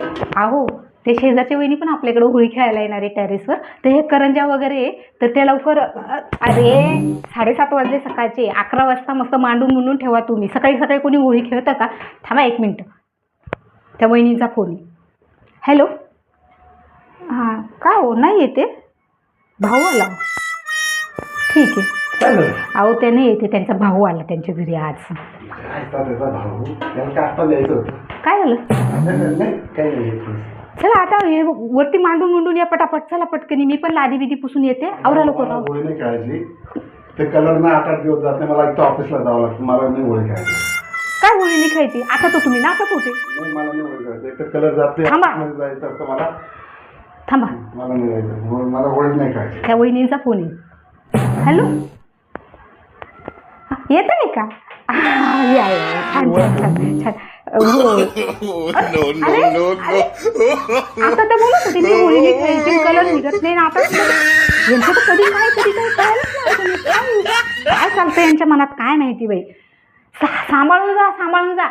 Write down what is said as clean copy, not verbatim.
अहो ते शेजारच्या वहिनी पण आपल्याकडे होळी खेळायला येणार आहे टेरेसवर. तर हे करंजा वगैरे तर ते लवकर अरे 7:30 वाजले सकाळचे. 11 वाजता मस्त मांडून ठेवा तुम्ही. सकाळी सकाळी कोणी होळी खेळतं का? थांबा 1 मिनटं. त्या वहिनींचा फोन आहे. हॅलो. हां का हो नाही येते भाऊ आला. ठीक आहे. अहो ते नाही येते त्यांचा भाऊ आला त्यांच्या घरी आज. काय झालं? चला आता हे वरती मांडून या पटापट. चला पटकनी. मी पण लादी बिदी पुसून येते. आवरा लवकर. होळी नाही खेळायची. ते कलर ना 8-8 दिवस जात नाही. मला इथं ऑफिसला जावं लागतं. मला नाही होळी खेळायची. काय होळी नाही खेळायची? आता तो तुम्ही नाचत होते. नाही मला नाही होळी खेळायची. एक तर कलर जात नाही. थांबा. जायचं असतं मला. थांबा. मला नाही जायचं. मला होळीच नाही खेळायची. त्या वहिनींचा फोन आहे. हॅलो. येत आहे का? या छान छान छान छान. हो. अरे आता तर बोलत होते मी होळी नाही खेळायची. कलर निघत नाही. आता यांचं तर कधी काय कळलंच नाही. काय चालतं यांच्या मनात काय माहिती बाई. सांभाळून जा.